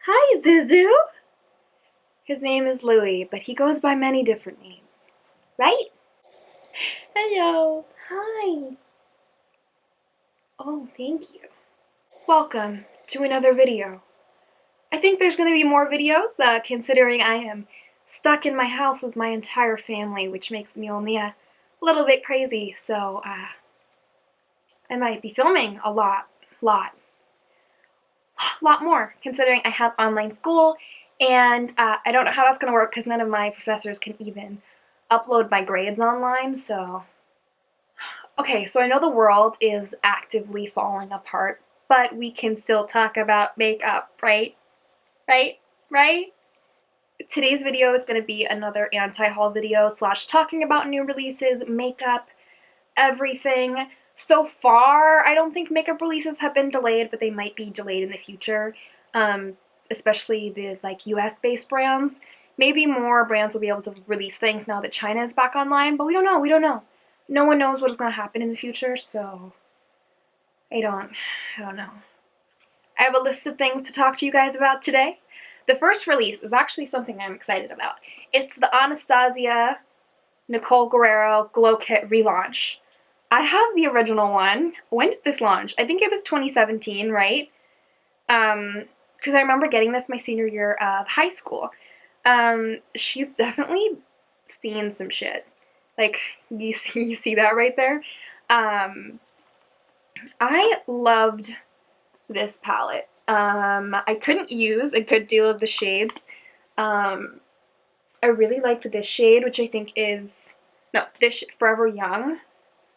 Hi, Zuzu! His name is Louis, but he goes by many different names. Right? Hello. Hi. Oh, thank you. Welcome to another video. I think there's going to be more videos, considering I am stuck in my house with my entire family, which makes me only a little bit crazy, so I might be filming a lot more, considering I have online school, and I don't know how that's going to work because none of my professors can even upload my grades online, so... Okay, so I know the world is actively falling apart, but we can still talk about makeup, right? Right? Today's video is going to be another anti-haul video / talking about new releases, makeup, everything. So far, I don't think makeup releases have been delayed, but they might be delayed in the future, especially the US-based brands. Maybe more brands will be able to release things now that China is back online, but we don't know. No one knows what is going to happen in the future, so I don't know. I have a list of things to talk to you guys about today. The first release is actually something I'm excited about. It's the Anastasia Nicole Guerrero Glow Kit relaunch. I have the original one. When did this launch? I think it was 2017, right? Because I remember getting this my senior year of high school. She's definitely seen some shit. Like, you see that right there? I loved this palette. I couldn't use a good deal of the shades. I really liked this shade, which I think is... No, this Forever Young.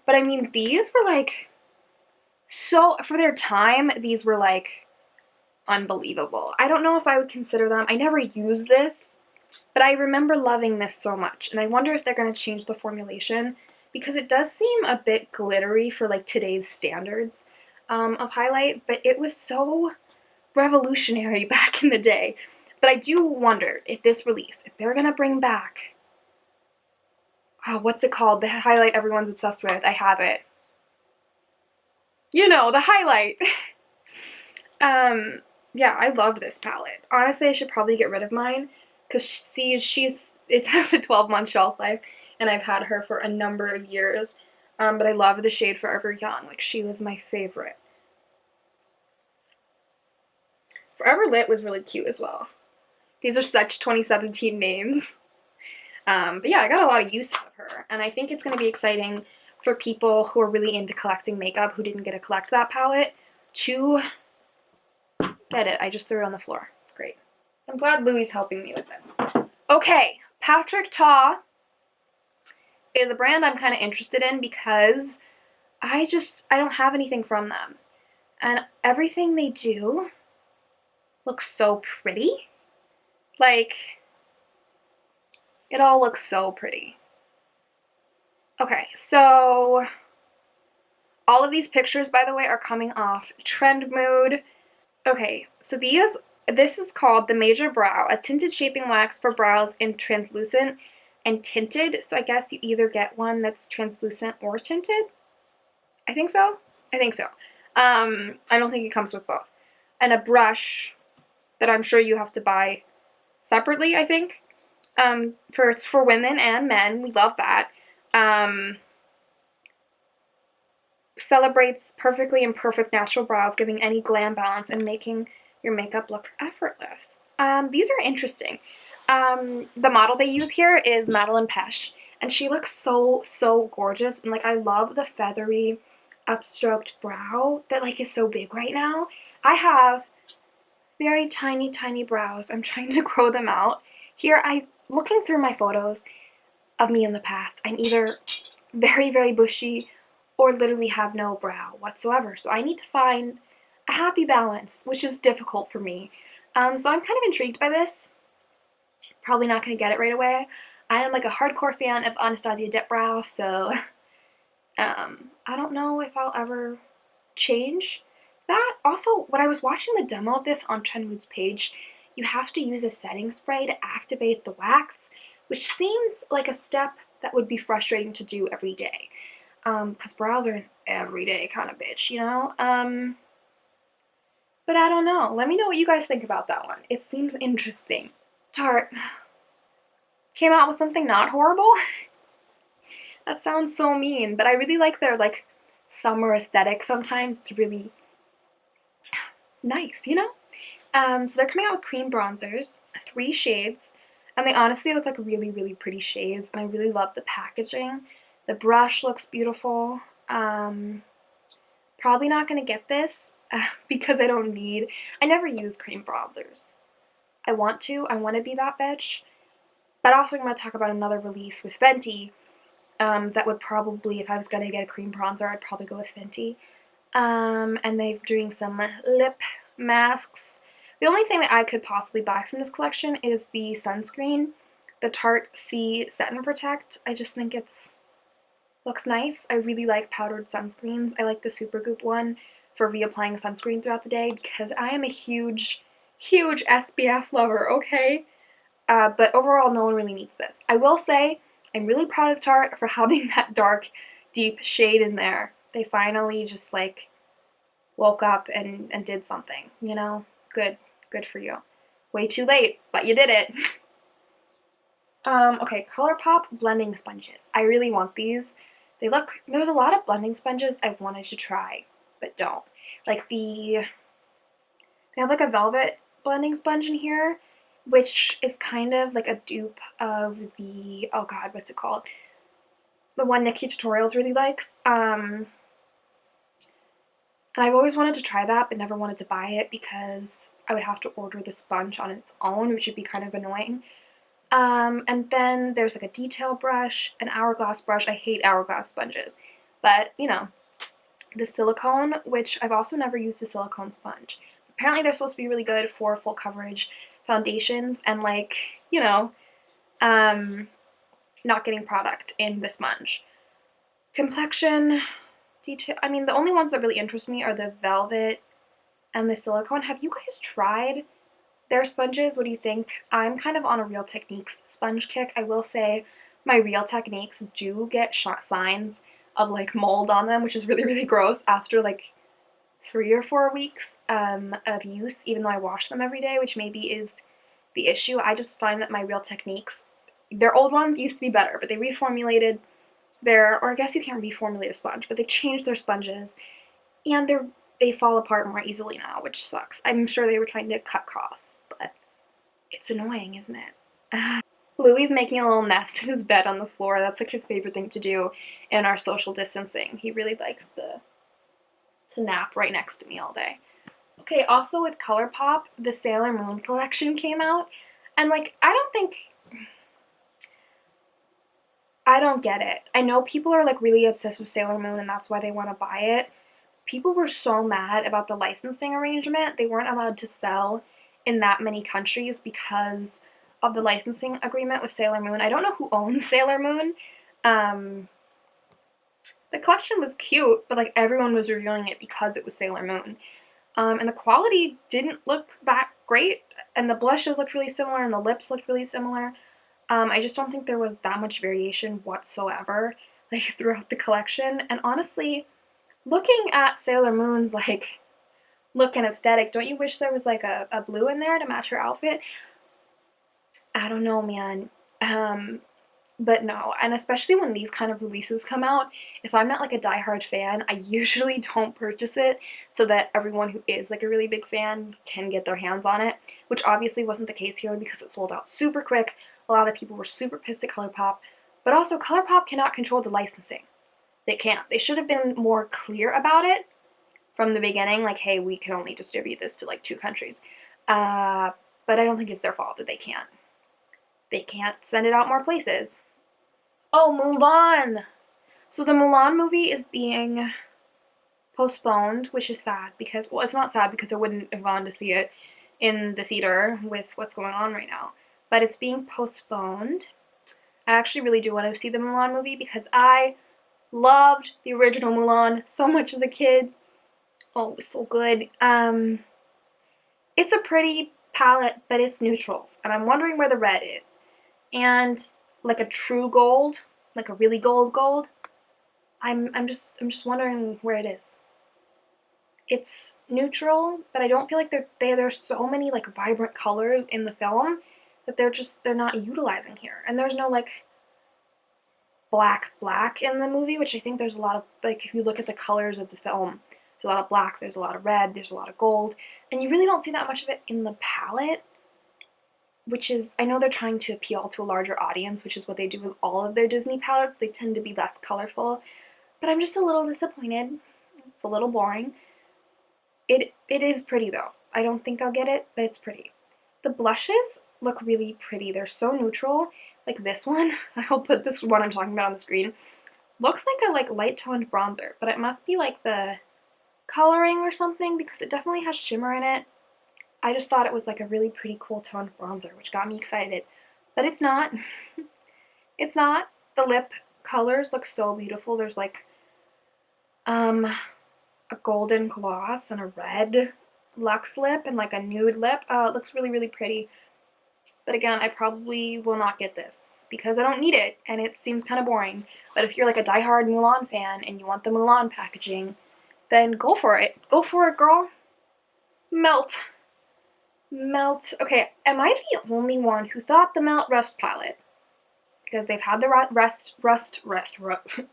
But I mean, these were like... So, for their time, these were like... unbelievable. I don't know if I would consider them... I never used this, but I remember loving this so much. And I wonder if they're going to change the formulation, because it does seem a bit glittery for like today's standards of highlight, but it was so revolutionary back in the day. But I do wonder if this release, if they're gonna bring back, oh, what's it called? The highlight everyone's obsessed with. I have it. You know, the highlight. Yeah, I love this palette. Honestly, I should probably get rid of mine, because it has a 12-month shelf life, and I've had her for a number of years. But I love the shade Forever Young. Like, she was my favorite. Forever Lit was really cute as well. These are such 2017 names. But yeah, I got a lot of use out of her. And I think it's going to be exciting for people who are really into collecting makeup who didn't get to collect that palette to get it. I just threw it on the floor. Great. I'm glad Louie's helping me with this. Okay, Patrick Ta is a brand I'm kind of interested in because I don't have anything from them. And everything they do looks so pretty. Like, it all looks so pretty. Okay, so all of these pictures, by the way, are coming off Trend Mood. Okay, so this is called the Major Brow, a tinted shaping wax for brows in translucent and tinted. So I guess you either get one that's translucent or tinted. I think so. I don't think it comes with both. And a brush that I'm sure you have to buy separately, I think. It's for women and men. We love that. Celebrates perfectly imperfect natural brows, giving any glam balance and making your makeup look effortless. These are interesting. The model they use here is Madeline Pesh, and she looks so gorgeous. And like, I love the feathery, upstroked brow that like is so big right now. I have very tiny brows. I'm trying to grow them out. Here, looking through my photos of me in the past, I'm either very bushy or literally have no brow whatsoever. So I need to find a happy balance, which is difficult for me. So I'm kind of intrigued by this. Probably not going to get it right away. I am like a hardcore fan of Anastasia Dip Brow, so I don't know if I'll ever change that. Also, when I was watching the demo of this on Trendmood's page, you have to use a setting spray to activate the wax, which seems like a step that would be frustrating to do every day. Because brows are an everyday kind of bitch, you know? But I don't know. Let me know what you guys think about that one. It seems interesting. Tarte came out with something not horrible. That sounds so mean, but I really like their like summer aesthetic sometimes. It's really nice, you know? So they're coming out with cream bronzers, 3 shades, and they honestly look like really, really pretty shades, and I really love the packaging. The brush looks beautiful. Probably not going to get this because I never use cream bronzers. I want to be that bitch, but also I'm going to talk about another release with Venti that would probably, if I was going to get a cream bronzer, I'd probably go with Venti. And they're doing some lip masks. The only thing that I could possibly buy from this collection is the sunscreen, the Tarte C Set and Protect. I just think looks nice. I really like powdered sunscreens. I like the Supergoop one for reapplying sunscreen throughout the day because I am a huge, huge SPF lover, okay? But overall, no one really needs this. I will say, I'm really proud of Tarte for having that dark, deep shade in there. They finally just like woke up and did something, you know? Good for you. Way too late, but you did it. Okay, Colourpop blending sponges. I really want these. There's a lot of blending sponges I've wanted to try, but don't. Like they have like a velvet blending sponge in here, which is kind of like a dupe of the, oh god, what's it called? The one Nikki Tutorials really likes. And I've always wanted to try that, but never wanted to buy it because I would have to order the sponge on its own, which would be kind of annoying. And then there's like a detail brush, an hourglass brush. I hate hourglass sponges, but you know, the silicone, which I've also never used a silicone sponge. Apparently they're supposed to be really good for full coverage foundations and like, you know, not getting product in the sponge. Complexion detail, I mean, the only ones that really interest me are the velvet and the silicone. Have you guys tried their sponges? What do you think? I'm kind of on a Real Techniques sponge kick. I will say my Real Techniques do get signs of like mold on them, which is really, really gross after like 3 or 4 weeks of use, even though I wash them every day, which maybe is the issue. I just find that my Real Techniques, their old ones used to be better, but they reformulated or I guess you can't reformulate a sponge, but they changed their sponges and they fall apart more easily now, which sucks. I'm sure they were trying to cut costs, but it's annoying, isn't it? Louie's making a little nest in his bed on the floor. That's like his favorite thing to do in our social distancing. He really likes to nap right next to me all day. Okay, also with Colourpop, the Sailor Moon collection came out, and like I don't get it. I know people are like really obsessed with Sailor Moon and that's why they want to buy it. People were so mad about the licensing arrangement. They weren't allowed to sell in that many countries because of the licensing agreement with Sailor Moon. I don't know who owns Sailor Moon. The collection was cute, but like everyone was reviewing it because it was Sailor Moon. And the quality didn't look that great, and the blushes looked really similar, and the lips looked really similar. I just don't think there was that much variation whatsoever, like throughout the collection. And honestly, looking at Sailor Moon's like look and aesthetic, don't you wish there was like a blue in there to match her outfit? I don't know, man. But no, and especially when these kind of releases come out, if I'm not like a diehard fan, I usually don't purchase it so that everyone who is like a really big fan can get their hands on it, which obviously wasn't the case here because it sold out super quick. A lot of people were super pissed at Colourpop, but also Colourpop cannot control the licensing. They can't. They should have been more clear about it from the beginning, like, hey, we can only distribute this to like 2 countries. But I don't think it's their fault that they can't. They can't send it out more places. Oh, Mulan! So the Mulan movie is being postponed, which is sad because, well, it's not sad because I wouldn't have gone to see it in the theater with what's going on right now. But it's being postponed. I actually really do want to see the Mulan movie because I loved the original Mulan so much as a kid. Oh, it was so good. It's a pretty palette, but it's neutrals, and I'm wondering where the red is. And like a true gold, like a really gold, I'm just wondering where it is. It's neutral, but I don't feel like there's so many like vibrant colors in the film that they're not utilizing here. And there's no like black in the movie, which I think there's a lot of, like, if you look at the colors of the film, there's a lot of black, there's a lot of red, there's a lot of gold, and you really don't see that much of it in the palette, which is, I know they're trying to appeal to a larger audience, which is what they do with all of their Disney palettes. They tend to be less colorful, but I'm just a little disappointed. It's a little boring. It is pretty though. I don't think I'll get it, but it's pretty. The blushes look really pretty. They're so neutral. Like this one, I'll put this one I'm talking about on the screen. Looks like a like light toned bronzer, but it must be like the coloring or something because it definitely has shimmer in it. I just thought it was like a really pretty cool toned bronzer, which got me excited. But it's not. It's not. The lip colors look so beautiful. There's like a golden gloss and a red luxe lip and like a nude lip. It looks really, really pretty. But again, I probably will not get this because I don't need it and it seems kind of boring. But if you're like a diehard Mulan fan and you want the Mulan packaging, then go for it. Go for it, girl. Melt. Melt. Okay, am I the only one who thought the Melt Rust palette, because they've had the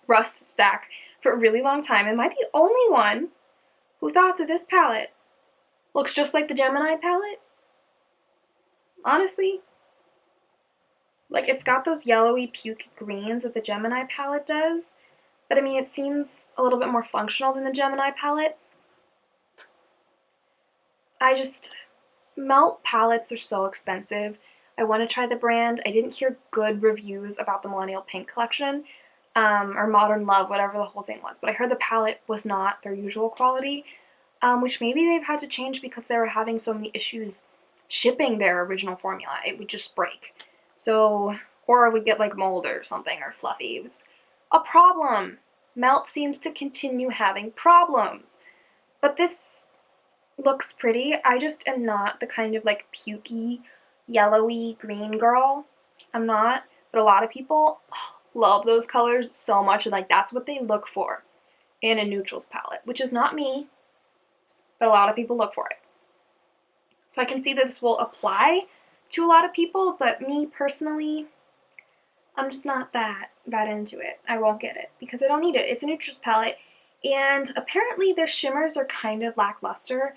Rust stack for a really long time, am I the only one who thought that this palette looks just like the Gemini palette? Honestly. Like, it's got those yellowy puke greens that the Gemini palette does, but I mean, it seems a little bit more functional than the Gemini palette. Melt palettes are so expensive. I want to try the brand. I didn't hear good reviews about the Millennial Pink collection, or Modern Love, whatever the whole thing was, but I heard the palette was not their usual quality, which maybe they've had to change because they were having so many issues shipping their original formula. It would just break. So, or it would get like mold or something, or fluffy. It was a problem. Melt seems to continue having problems. But this looks pretty. I just am not the kind of like pukey, yellowy green girl. I'm not. But a lot of people love those colors so much, and like that's what they look for in a neutrals palette, which is not me, but a lot of people look for it. So I can see that this will apply to a lot of people, but me personally, I'm just not that into it. I won't get it because I don't need it. It's a neutrals palette, and apparently their shimmers are kind of lackluster.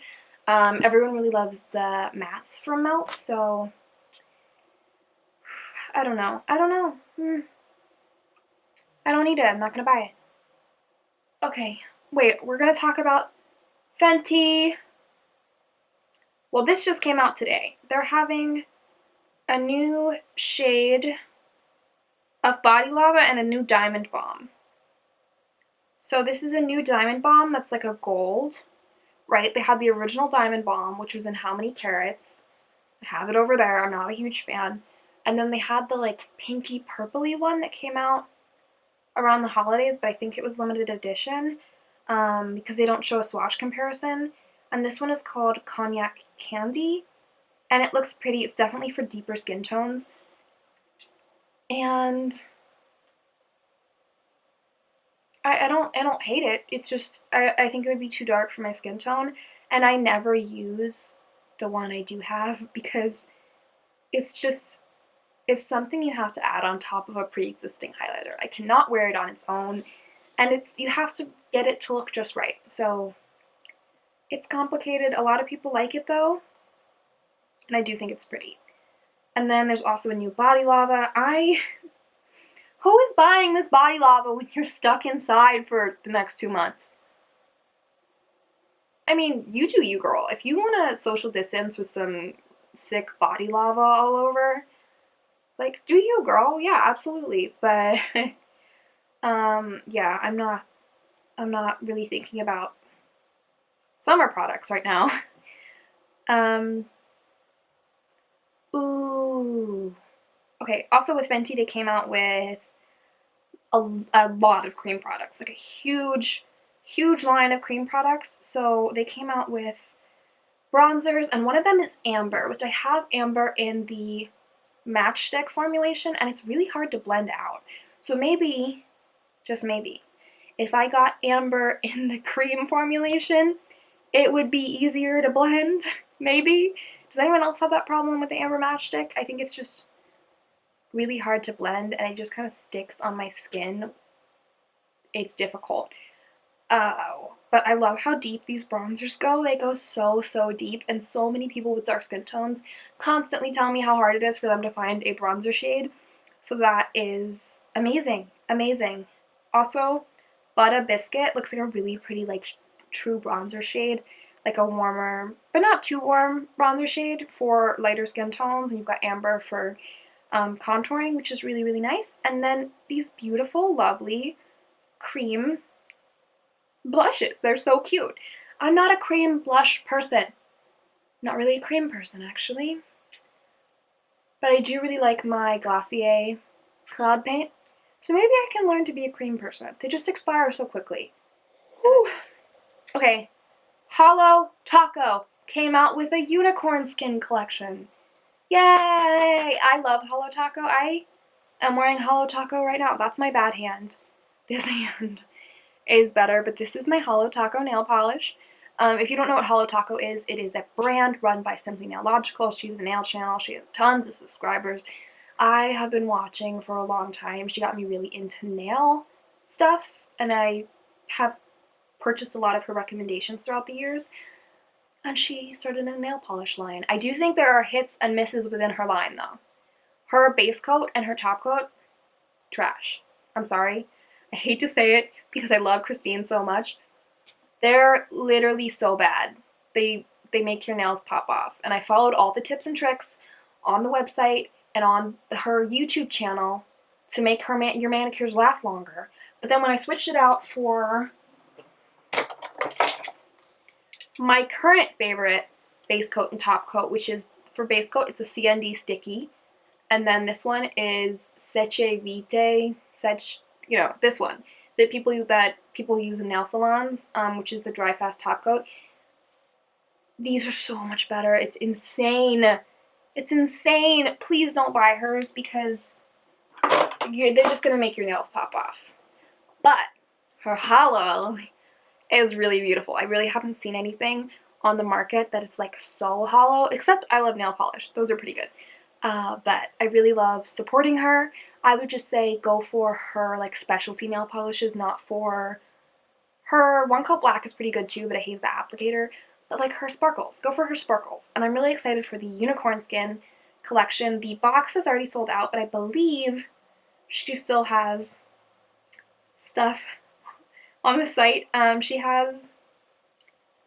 Everyone really loves the mattes from Melt, so I don't know. I don't need it. I'm not gonna buy it. Okay, wait, we're gonna talk about Fenty. Well, this just came out today. They're having a new shade of Body Lava and a new Diamond Bomb. So this is a new Diamond Bomb that's like a gold, right? They had the original Diamond Bomb, which was in How Many Carats. I have it over there. I'm not a huge fan. And then they had the like pinky purpley one that came out around the holidays, but I think it was limited edition because they don't show a swatch comparison. And this one is called Cognac Candy, and it looks pretty. It's definitely for deeper skin tones. And I don't hate it. It's just I think it would be too dark for my skin tone, and I never use the one I do have because it's something you have to add on top of a pre-existing highlighter. I cannot wear it on its own, and you have to get it to look just right. So it's complicated. A lot of people like it though, and I do think it's pretty. And then there's also a new Body Lava. Who is buying this Body Lava when you're stuck inside for the next 2 months? I mean, you do you, girl. If you want to social distance with some sick Body Lava all over, like, do you, girl? Yeah, absolutely. But yeah, I'm not really thinking about summer products right now. Ooh. Okay, also with Venti, they came out with a lot of cream products, like a huge line of cream products. So they came out with bronzers, and one of them is Amber, which I have Amber in the matchstick formulation, and it's really hard to blend out. So maybe, just maybe, if I got Amber in the cream formulation, it would be easier to blend, maybe. Does anyone else have that problem with the amber matchstick? I think it's just really hard to blend and it just kind of sticks on my skin. It's difficult. But I love how deep these bronzers go. They go so, so deep, and so many people with dark skin tones constantly tell me how hard it is for them to find a bronzer shade. So that is amazing, amazing. Also, Butter Biscuit looks like a really pretty, like, true bronzer shade, like a warmer, but not too warm bronzer shade for lighter skin tones, and you've got Amber for contouring, which is really, really nice. And then these beautiful, lovely cream blushes. They're so cute. I'm not a cream blush person. Not really a cream person, actually. But I do really like my Glossier Cloud Paint. So maybe I can learn to be a cream person. They just expire so quickly. Whew. Okay. Holo Taco came out with a unicorn skin collection. Yay! I love Holo Taco. I am wearing Holo Taco right now. That's my bad hand. This hand is better, but this is my Holo Taco nail polish. If you don't know what Holo Taco is, it is a brand run by Simply Nailogical. She's a nail channel. She has tons of subscribers. I have been watching for a long time. She got me really into nail stuff, and I have purchased a lot of her recommendations throughout the years, and she started a nail polish line. I do think there are hits and misses within her line, though. Her base coat and her top coat, trash. I'm sorry. I hate to say it because I love Christine so much. They're literally so bad. They make your nails pop off. And I followed all the tips and tricks on the website and on her YouTube channel to make your manicures last longer. But then when I switched it out for my current favorite base coat and top coat, which is, for base coat, it's a CND sticky. And then this one is Seche Vite, this one that people use in nail salons, which is the Dry Fast top coat. These are so much better. It's insane. It's insane. Please don't buy hers because they're just gonna make your nails pop off. But her holo is really beautiful. I really haven't seen anything on the market that it's like so hollow, except I Love Nail Polish. Those are pretty good. But I really love supporting her. I would just say go for her like specialty nail polishes, not for her One Coat Black is pretty good too, but I hate the applicator. But like her sparkles, go for her sparkles. And I'm really excited for the Unicorn Skin collection. The box is already sold out, but I believe she still has stuff on the site. She has,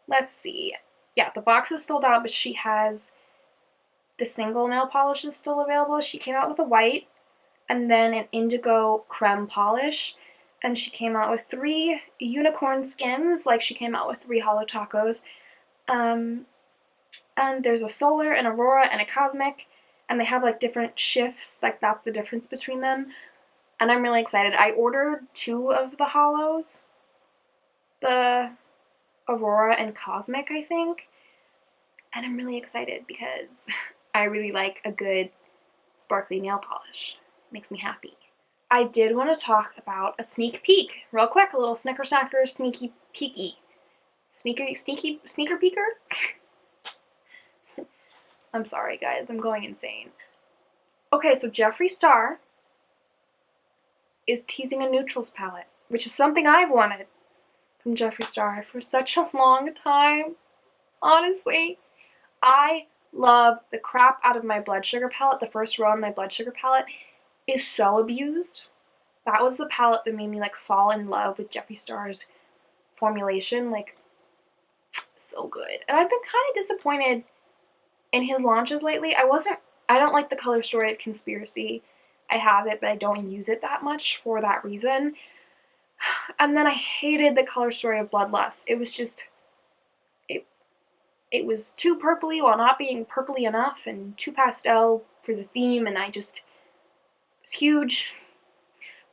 let's see, yeah, the box is sold out, but she has the single nail polish is still available. She came out with a white and then an indigo creme polish, and she came out with 3 unicorn skins, like she came out with 3 Holo Tacos. And there's a solar, an aurora, and a cosmic, and they have like different shifts, like that's the difference between them. And I'm really excited. I ordered 2 of the holos, the aurora and cosmic, I think, and I'm really excited because I really like a good sparkly nail polish. It makes me happy. I did want to talk about a sneak peek, real quick, a little snicker snacker sneaky peeky. Sneaker peeker? I'm sorry guys, I'm going insane. Okay, so Jeffree Star is teasing a neutrals palette, which is something I've wanted from Jeffree Star for such a long time. Honestly, I love the crap out of my blood sugar palette. The first row on my blood sugar palette is so abused. That was the palette that made me like fall in love with Jeffree Star's formulation. Like, so good. And I've been kind of disappointed in his launches lately. I don't like the Color Story of Conspiracy. I have it, but I don't use it that much for that reason. And then I hated the Color Story of Bloodlust. It was just, it was too purpley while not being purpley enough, and too pastel for the theme, and it's huge.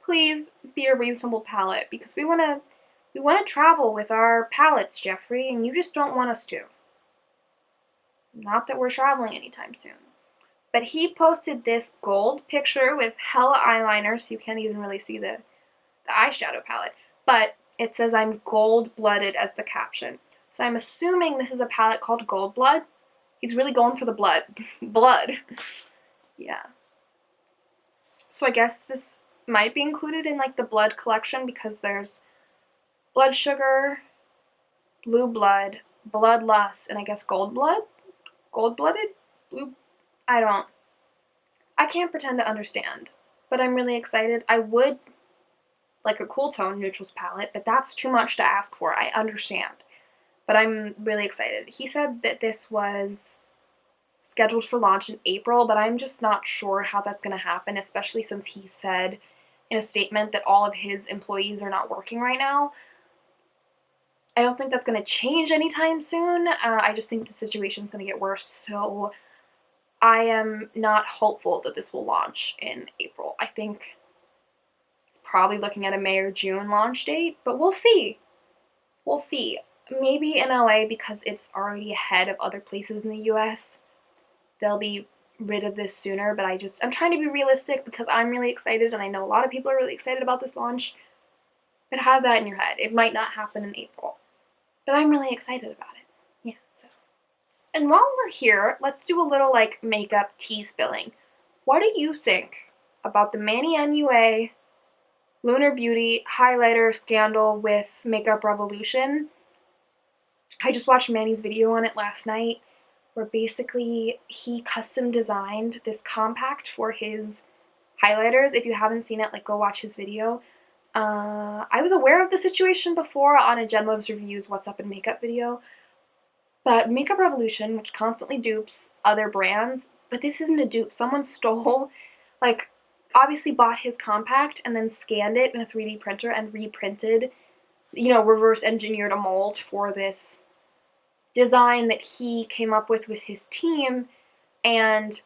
Please be a reasonable palette, because we want to travel with our palettes, Jeffree, and you just don't want us to. Not that we're traveling anytime soon. But he posted this gold picture with hella eyeliner, so you can't even really see the eyeshadow palette. But it says, "I'm gold-blooded" as the caption. So I'm assuming this is a palette called Gold Blood. He's really going for the blood. Blood. Yeah. So I guess this might be included in like the blood collection because there's blood sugar, blue blood, bloodlust, and I guess gold blood? Gold-blooded? Blue? I can't pretend to understand, but I'm really excited. I would like a cool tone neutrals palette, but that's too much to ask for. I understand, but I'm really excited. He said that this was scheduled for launch in April, but I'm just not sure how that's going to happen, especially since he said in a statement that all of his employees are not working right now. I don't think that's going to change anytime soon. I just think the situation is going to get worse, so I am not hopeful that this will launch in April. I think it's probably looking at a May or June launch date, but we'll see. We'll see. Maybe in LA, because it's already ahead of other places in the US, they'll be rid of this sooner, but I'm trying to be realistic because I'm really excited and I know a lot of people are really excited about this launch. But have that in your head. It might not happen in April. But I'm really excited about it. Yeah, so. And while we're here, let's do a little like makeup tea spilling. What do you think about the Manny MUA Lunar Beauty highlighter scandal with Makeup Revolution? I just watched Manny's video on it last night, where basically he custom designed this compact for his highlighters. If you haven't seen it, like go watch his video. I was aware of the situation before on a Jen Loves Reviews What's Up in Makeup video, but Makeup Revolution, which constantly dupes other brands, but this isn't a dupe. Someone stole, like, obviously bought his compact and then scanned it in a 3D printer and reprinted, you know, reverse engineered a mold for this design that he came up with his team and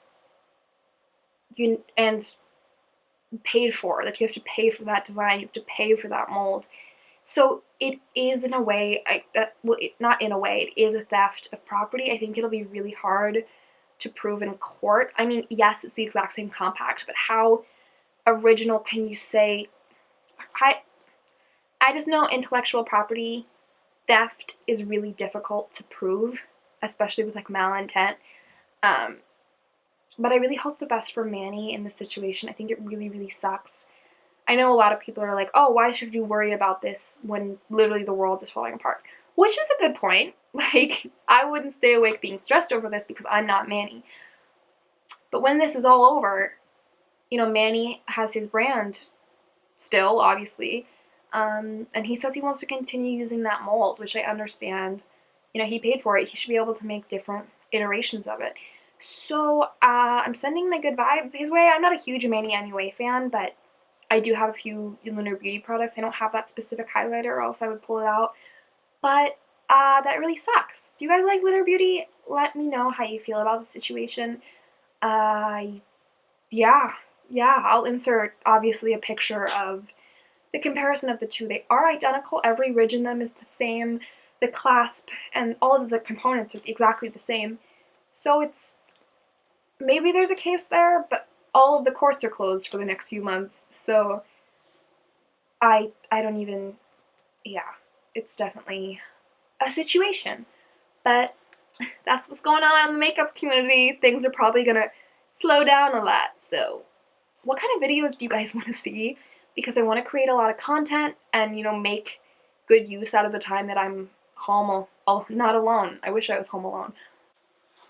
paid for. Like, you have to pay for that design, you have to pay for that mold. So it is, in a way, not in a way, it is a theft of property. I think it'll be really hard to prove in court. I mean, yes, it's the exact same compact, but how original can you say? I just know intellectual property theft is really difficult to prove, especially with like malintent. But I really hope the best for Manny in this situation. I think it really, really sucks. I know a lot of people are like, oh, why should you worry about this when literally the world is falling apart? Which is a good point. Like, I wouldn't stay awake being stressed over this because I'm not Manny. But when this is all over, you know, Manny has his brand still, obviously. And he says he wants to continue using that mold, which I understand. You know, he paid for it. He should be able to make different iterations of it. So, I'm sending my good vibes his way. I'm not a huge Manny MUA fan, but I do have a few Lunar Beauty products. I don't have that specific highlighter or else I would pull it out. But that really sucks. Do you guys like Lunar Beauty? Let me know how you feel about the situation. Yeah, I'll insert, obviously, a picture of the comparison of the two. They are identical. Every ridge in them is the same. The clasp and all of the components are exactly the same. So it's, maybe there's a case there, but all of the courts are closed for the next few months. So I don't even, yeah, it's definitely a situation. But that's what's going on in the makeup community. Things are probably gonna slow down a lot. So what kind of videos do you guys want to see? Because I want to create a lot of content and, you know, make good use out of the time that I'm home, not alone. I wish I was home alone.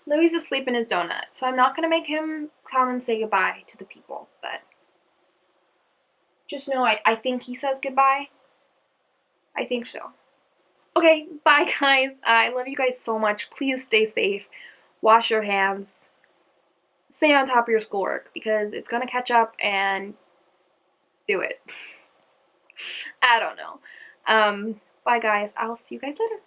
Louie's asleep in his donut, so I'm not going to make him come and say goodbye to the people, but just know I think he says goodbye. I think so. Okay, bye guys. I love you guys so much. Please stay safe. Wash your hands. Stay on top of your schoolwork because it's going to catch up, and do it. I don't know. Bye guys. I'll see you guys later.